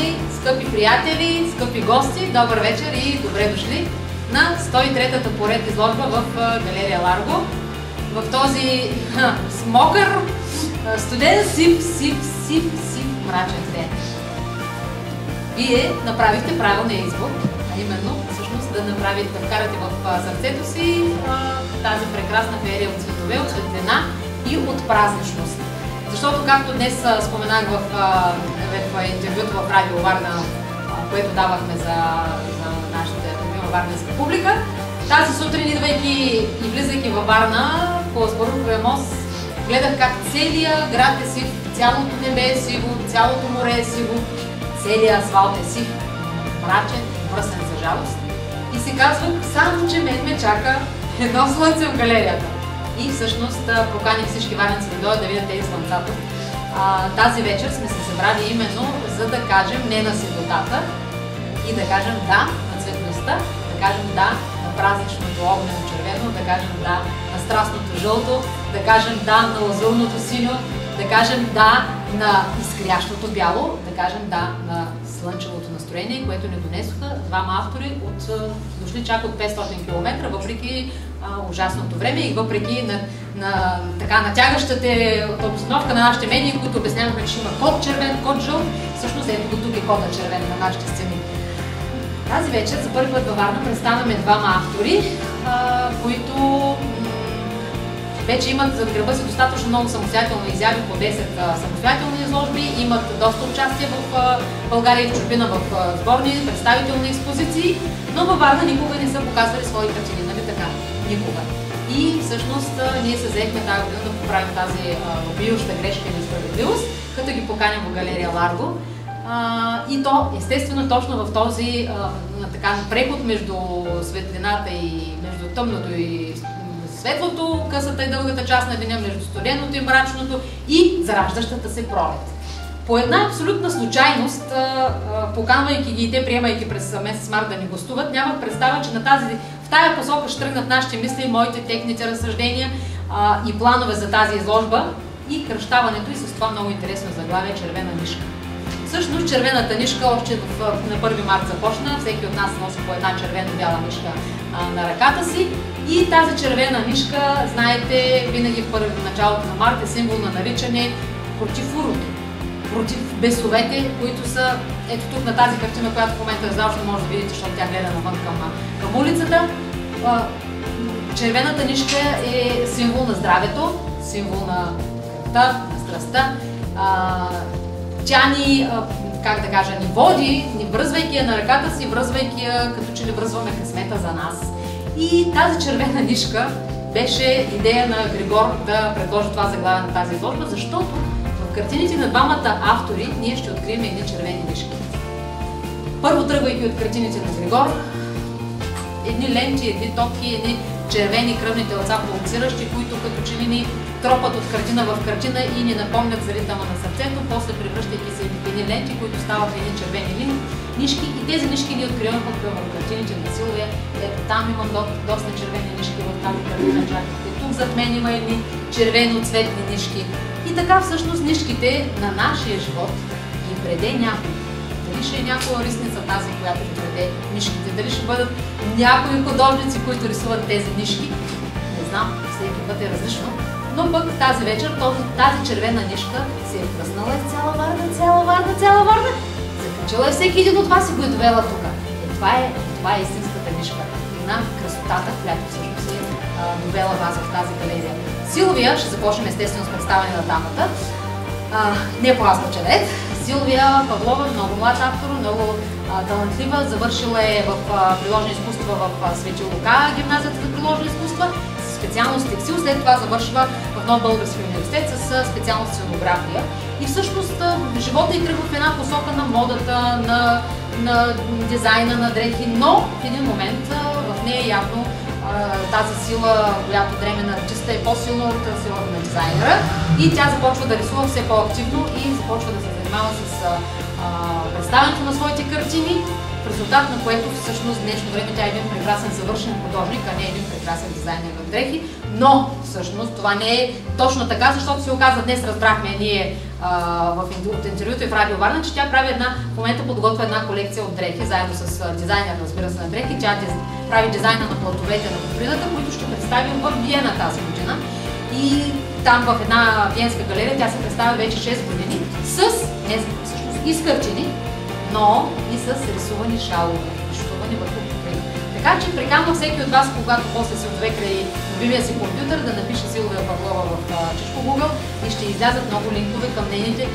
Уважаеми скъпи приятели, скъпи гости, добър вечер и добре дошли на 103-та поред изложба в галерия Ларго. В този смокър, студен, сив, мрачен ден. Вие направихте правилния избор, а именно всъщност да вкарате в сърцето си тази прекрасна феерия от цветове, от светлина и от празничност. Защото, както днес споменах в интервюто в Радио Варна, което давахме за нашата любима варненска публика, тази сутрин, идвайки и влизайки във Варна по Аспаруховия мост, гледах как целият град е сив, цялото небе е сиво, цялото море е сиво, целият асфалт е сив, мрачен, мръсен за жалост. И си казвах, само че мен ме чака едно слънце в галерията. И всъщност поканих всички варненци да дойдат да видят тези слънцата. Тази вечер сме се събрали именно за да кажем не на светлотата и да кажем да на цветността, да кажем да на празничното огнено червено, да кажем да на страстното жълто, да кажем да на лазурното синьо, да кажем да на изкрящото бяло, да кажем да на слънчевото настроение, което ни донесоха двама автори, дошли чак от 500 км, въпреки ужасното време и въпреки на така натягащата обстановка на нашите медии, които обясняваха, че има код червен, код жълт. Всъщност ето го тук е кода червен на нашите сцени. Тази вечер за първи път във Варна представяме двама автори, които вече имат зад гърба си достатъчно много самостоятелни изяви, по 10 самостоятелни изложби, имат доста участие в България и в чужбина в сборни, представителни експозиции, но във Варна никога не са показвали свои картини, нали така? Никога. И всъщност ние се заехме тази година да поправим тази вопиюща грешка и несправедливост, като ги поканим в галерия Ларго. И то, естествено, точно в този преход между светлината и между тъмното и светлото, късата и дългата част на деня, между студеното и мрачното и зараждащата се пролет. По една абсолютна случайност, поканвайки ги и те, приемайки през месец март да ни гостуват, нямах представа, че в тая посока ще тръгнат нашите мисли, моите, техните разсъждения и планове за тази изложба и кръщаването и с това много интересно заглавие червена нишка. Всъщност червената нишка още на 1 март започна, всеки от нас носи по една червено-бяла нишка на ръката си и тази червена нишка, знаете, винаги в началото на март е символ на наричане против урото, против бесовете, които са ето тук на тази картина, която в момента раздаваща може да видите, защото тя гледа навън към улицата. Червената нишка е символ на здравето, символ на кръвта, на страстта. Тя ни, как да кажа, ни води, ни връзвайки я на ръката си, връзвайки я, като че ли връзваме късмета за нас. И тази червена нишка беше идея на Григор да предложи това заглавие на тази изложба, защото в картините на двамата автори ние ще открием едни червени нишки. Първо, тръгвайки от картините на Григор, едни ленти, едни топки, едни червени кръвни телца пулсиращи, които като че ли ни тропат от картина в картина и ни напомнят за ритъма на сърцето, после превръщайки се в едни ленти, които стават едни червени нишки и тези нишки ни откриваме в картините на Силвия. Ето там имам доста червени нишки в тази картина, чакайте. Тук зад мен има едни червено-цветни нишки. И така всъщност нишките на нашия живот ги преде някой. Дали ще е някоя рисница тази, която ги преде нишките, дали ще бъдат някои художници, които рисуват тези нишки. Не знам, всеки път е различно. Но пък тази вечер тази червена нишка се е пръснала из цяла Варна. Закачила е всеки един от вас и го е довела тук. Това е истинската нишка на красотата, която всъщност е довела вас в тази галерия. Силвия, ще започнем естествено с представяне на дамата, не по азбучен ред. Силвия Павлова, много млад автор, много талантлива, завършила е в приложни изкуства в Свети Лука, гимназията за приложни изкуства, специалност текстил, след това завършва в Нов български университет с специалност сценография. И всъщност живота й тръгва в една посока на модата, на дизайна, на дрехи, но в един момент в нея явно тази сила, която дреме на артиста, е по-силна от силата на дизайнера и тя започва да рисува все по-активно и започва да се занимава с представянето на своите картини. в резултат на което всъщност в днешно време тя е един прекрасен завършен художник, а не един прекрасен дизайнер на дрехи. Но всъщност това не е точно така, защото се оказа, днес разбрахме ние от интервюто и в Радио Варна, че тя прави в момента подготвя една колекция от дрехи, заедно с дизайнер, разбира се, на дрехи. Тя прави дизайна на платовете на господината, които ще представи в Виена тази година. И там в една виенска галерия тя се представя вече 6 години всъщност и с картини, но и с рисувани шалове, рисувани върху покрива. Така че приканвам всеки от вас, когато после се отве край любимия си компютър, да напише Силвия Павлова в чешко Google и ще излязат много линкове към нейните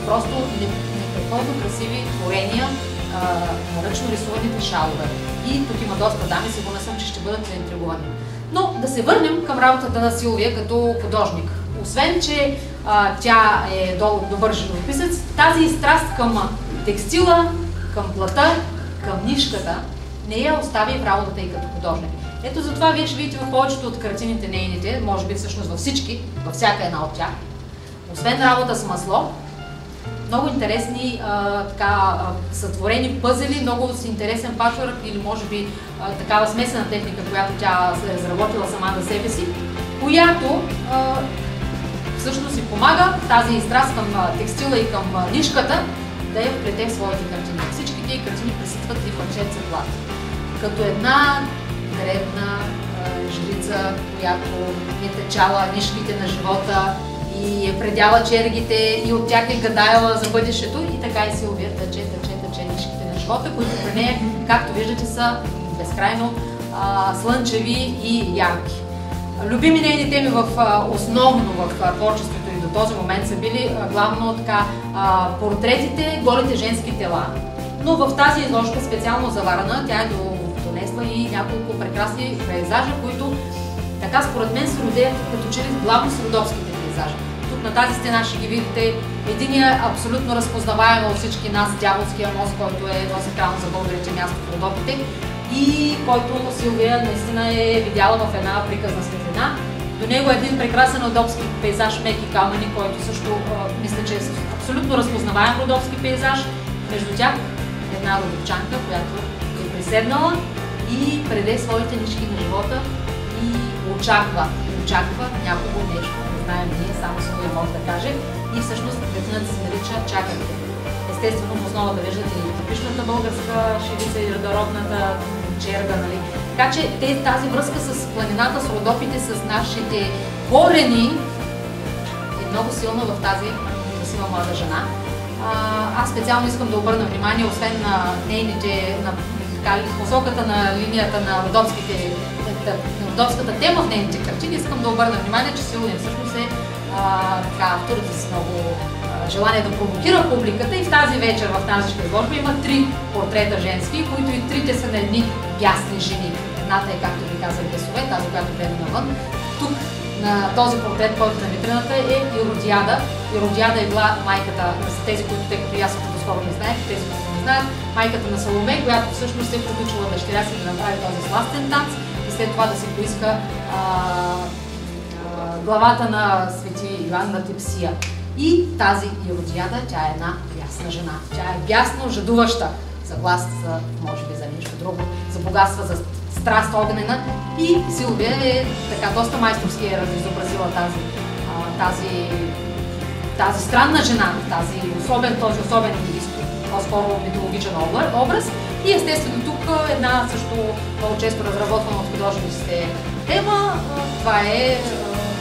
просто непреходно красиви творения на ръчно рисуваните шалове. И тук има доста дами, сигурна съм, че ще бъдат заинтригувани. Но да се върнем към работата на Силвия като художник. Освен, че тя е добър живописец, тази страст към текстила, към плата, към нишката не я остави в работата и като художник. Ето затова вие ще видите в повечето от картините нейните, може би всъщност във всички, във всяка една от тях, освен работа с масло, много интересни сътворени пъзели, много с интересен пачворк или може би такава смесена техника, която тя се е разработила сама за себе си, която всъщност си помага тази страст към текстила и към нишката да я вплете в своите картини. Всички тези картини присъстват и парченца плат. Като една дребна жрица, която е течала нишките на живота и е предяла чергите и от тях е гадаяла за бъдещето, и така и Силвия тъче нишките на живота, които при нея, както виждате, са безкрайно слънчеви и ярки. Любими нейни теми основно в творчеството и до този момент са били главно портретите, голите женски тела. Но в тази изложка, специално за Варна, тя е донесла и няколко прекрасни пейзажа, които така според мен се родеят като че ли главно с родопските пейзажи. Тук на тази стена ще ги видите. Единият абсолютно разпознаваем от всички нас, Дяволския мост, който носи крално за българите място в Родопите и който Силвия наистина е видяла в една приказна светлина. До него е един прекрасен родопски пейзаж Меки камъни, който също мисля, че е абсолютно разпознаваем родопски пейзаж. Между тях една родопчанка, която е приседнала и преде своите нишки на живота и очаква някого нещо, не знаем ние, само Силвия може да каже. И всъщност картината се нарича Чакайте. Естествено, в основата виждате и типичната българска шевица и родородната черга, нали? Така че тази връзка с планината, с Родопите, с нашите корени е много силна в тази красива млада жена. Аз специално искам да обърна внимание, освен на нейните, посоката на линията на родопската тема в нейните картини, искам да обърна внимание, че Силвия всъщност е авторът с много желание да провокира публиката и в тази вечер, в тази изложба има 3 портрета женски, които и трите са на едни бясни жени. Едната е, както ви казах, Бесове, тази, която гледа навън. Тук на този портрет, който на витрината, е Иродиада. Иродиада е била майката, за тези, които те като ясното доскоро не знаят, тези, които не знаят, майката на Саломе, която всъщност е приключила дъщеря си да направи този сластен танц и след това да се поиска главата на свети Йоан на Типсия. И тази Иродиада, тя е една бясна жена. Тя е бясно жадуваща за власт, може би за нещо друго, за богатства, за страст огнена. И Силвия е така доста майсторски е разизобразила тази странна жена, този особен по-скоро митологичен образ. И естествено тук една също много често разработвана от художниците тема, това е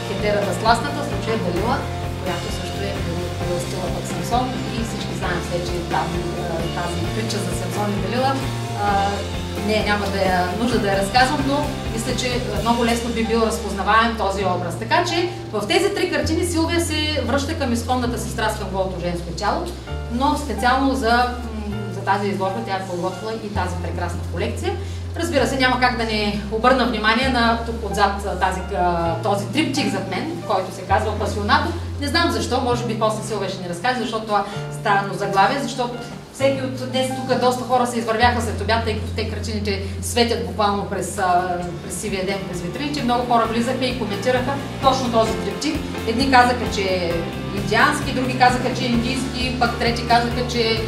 Хетерата сластната, случая Далила, която също е приластила пък Самсон и всички знаем вече тази притча за Самсон и Далила. Няма нужда да я разказвам, но мисля, че много лесно би бил разпознаваем този образ. Така че в тези 3 картини Силвия се връща към изконната си страст към голото женско тяло, но специално за тази изложба тя е подготвила и тази прекрасна колекция. Разбира се, няма как да не обърна внимание на тук отзад този триптих зад мен, който се казва Пасионато. Не знам защо, може би после Силвия ще ни разкаже, защото това странно заглавие, защото всеки от днес тук доста хора се извървяха след обяд, тъй като те картините светят буквално през сивия ден, през витрините. Много хора влизаха и коментираха точно този триптих. Едни казаха, че е индиански, други казаха, че е индийски, пък трети казаха, че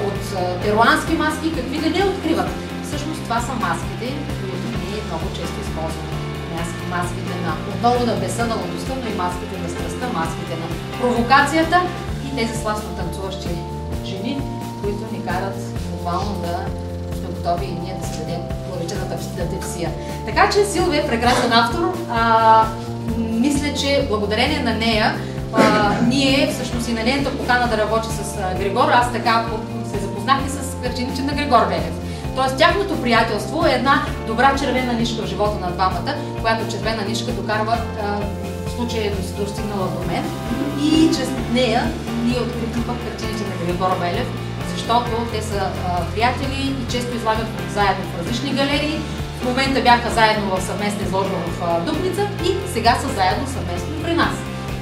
от перуански маски, какви ли не откриват. Всъщност това са маските, които ние много често използваме. Маските на отново на беса, на лудостта, но и маските на страстта, маските на провокацията и тези сластно танцуващи жени, които ни карат буквално да сме готови и ние да се дадем поречената дефисия. Така че Силвия е прекрасен автор. Мисля, че благодарение на нея ние всъщност и на нейната покана да работи с Григор, аз така се запознах и с картините на Григор Велев. Тоест тяхното приятелство е една добра червена нишка в живота на двамата, която червена нишка докарва, в случая е достигнала до мен и чрез нея ние открихме пък картините на Григор Велев, защото те са приятели и често излагат заедно в различни галерии. В момента бяха заедно в съвместна изложба в Дупница и сега са заедно съвместно при нас.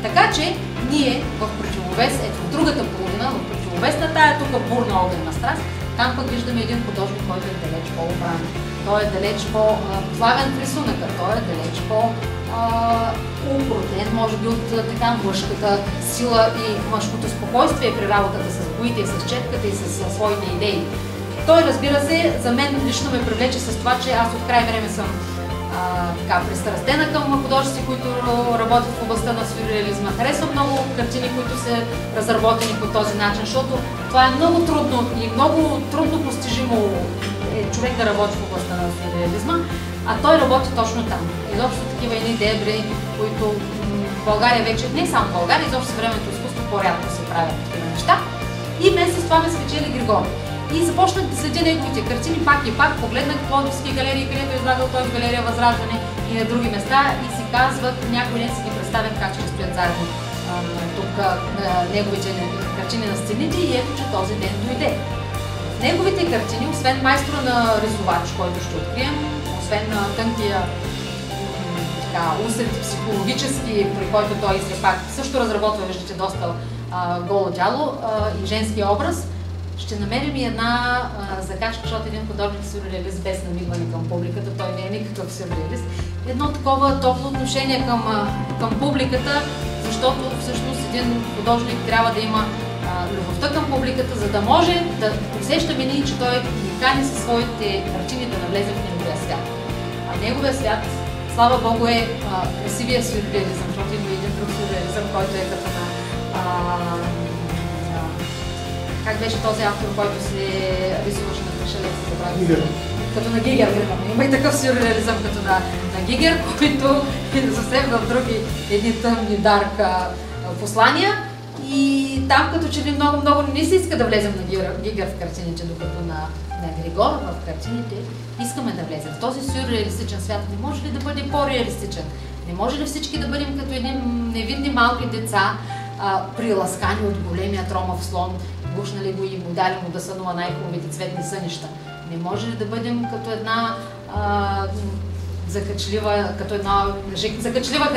Така че ние в противовес, ето в другата половина, в противовес на тая тук бурна огнена страст, там пък виждаме един художник, който е далеч по-обран. Той е далеч по-плавен в рисунъка, той е далеч по-укротен, може би от така мъжката сила и мъжкото спокойствие при работата с боите, с четката и с своите идеи. Той, разбира се, за мен лично ме привлече с това, че аз от край време съм пристрастена към художници, които работят в областта на сюрреализма. Харесвам много картини, които са разработени по този начин, защото това е много трудно и много трудно постижимо човек да работи в областта на сюрреализма, а той работи точно там. Изобщо такива едни дебри, които в България вече, не само в България, изобщо съвременното изкуство по-рядко се правят такива неща. И вместо с това ме спечели Григор. И започнах да следя неговите картини пак и пак, погледнах пловдивски галерии, където е излагал той в галерия Възраждане и на други места и си казват, някой ден си ги представят как ще стоят заедно тук неговите картини на стените и ето, че този ден дойде. Неговите картини, освен майстора на рисувач, който ще открием, освен тънкия усет психологически, при който той все пак също разработва, виждате, доста голо тяло и женския образ, ще намерим и една закачка, защото един художник сюрреалист без намигване към публиката, той не е никакъв сюрреалист. Едно такова топло отношение към публиката, защото всъщност един художник трябва да има любовта към публиката, за да може да усещаме ние, че той ни кани със своите картини да навлезе в неговия свят. А неговия свят, слава Богу, е красивия сюрреализъм, защото има един друг сюрреализъм, който е като на как беше този автор, който се рисуваше на Крашелец, забравя. Като на Гигер, има и такъв сюрреализъм като на Гигер, който е съвсем в други едни тъмни, дарк послания. И там като че ли много не се иска да влезем на Гигер в картините, докато на Григор в картините искаме да влезем. В този сюрреалистичен свят не може ли да бъде по-реалистичен? Не може ли всички да бъдем като едни невидни малки деца, приласкани от големия тромав слон, бушнали го и му дали му да сънува най-хубавите цветни сънища? Не може ли да бъдем като една закачлива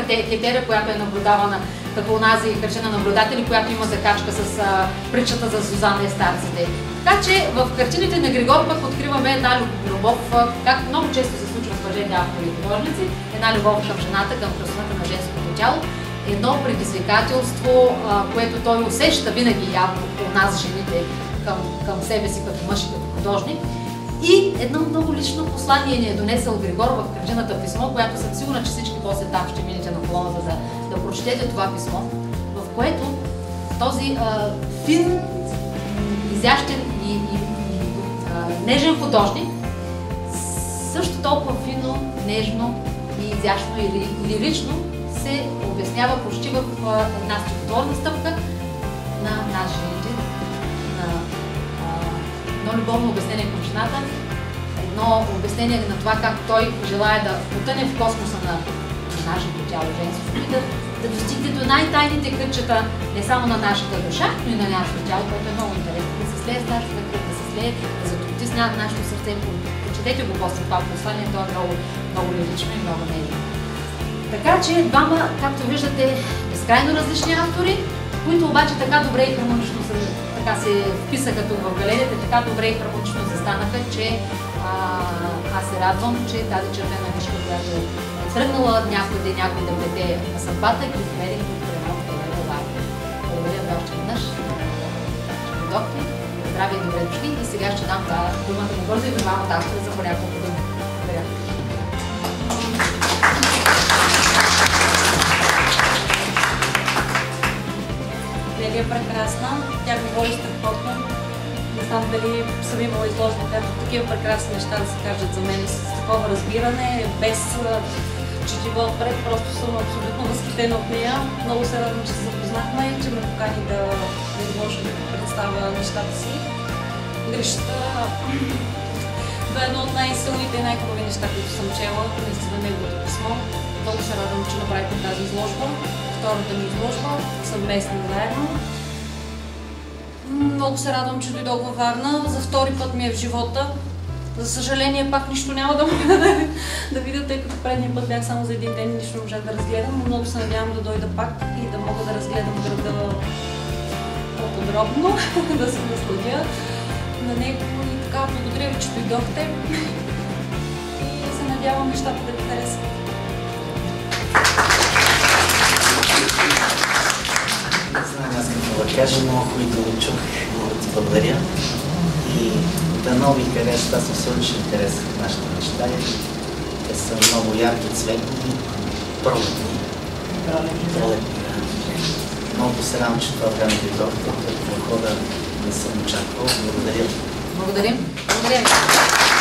хетера, която е наблюдавана като онази картина наблюдатели, която има закачка с притчата за Зузана и старците. Така че в картините на Григор пък откриваме една любов, както много често се случва с мъжете автори и художници, една любов към жената, към красотата на женското тяло, едно предизвикателство, което той усеща винаги явно у нас жените към себе си като мъж и като художник. И едно много лично послание ни е донесъл Григор в картината писмо, която съм сигурна, че всички после там ще минете на колоната да прочетете това писмо, в което този фин, изящен и нежен художник също толкова фино, нежно и изящно и лирично се обяснява почти в една стихотворна стъпка на нас жените, на едно любовно обяснение към жената, едно обяснение на това как той желая да потъне в космоса на нашето тяло женството и да достигне до най-тайните кътчета не само на нашата душа, но и на нашето тяло, което е много интересно. Да се слее с нашата кръв, да се слее, да затопти с нашето сърце. Прочетете го после това послание, то е много лирично и много нежно. Така че двама, както виждате, безкрайно различни автори, които обаче така добре и хармонично се вписаха тук в галерията, така добре и хармонично застанаха, че аз се радвам, че тази червена нишка, която е тръгнала някой да плете на съдбата и призоведе тук при нас в галерия Лайв. Благодаря ви още веднъж, че дойдохте. здраве и добре дошли. И сега ще дам думата му бързо и на двамата автори за по няколко думи. Благодаря. Нели е прекрасна, тя говори страхотно. Не знам дали съм имала изложба, както такива прекрасни неща да се кажат за мен с такова разбиране, без четиво отпред, просто съм абсолютно възхитена от нея. Много се радвам, че се запознахме и че ме покани да изложа, да представя нещата си. Гришата е едно от най-силните и най-хубави неща, които съм чела, наистина неговото писмо. Много се радвам, че направихме тази изложба. Втората ми изложба, съвместно заедно. Много се радвам, че дойдох във Варна. За втори път ми е в живота. За съжаление, пак нищо няма да мога да видя, тъй като предния път бях само за един ден и нищо не можах да разгледам, но много се надявам да дойда пак и да мога да разгледам града по-подробно, да се насладя на него. И така, благодаря ви, че дойдохте и се надявам нещата да ви харесат. Аз какво да кажа, много хубаво да чух, много ти благодаря. И дано ви харесат, аз съм сигурен, че интересят нашите неща. Те са много ярки, цветни, пролетни. Много се радвам, че това време дойдохте, като хода не съм очаквал. Благодаря. Благодарим. Благодаря ви.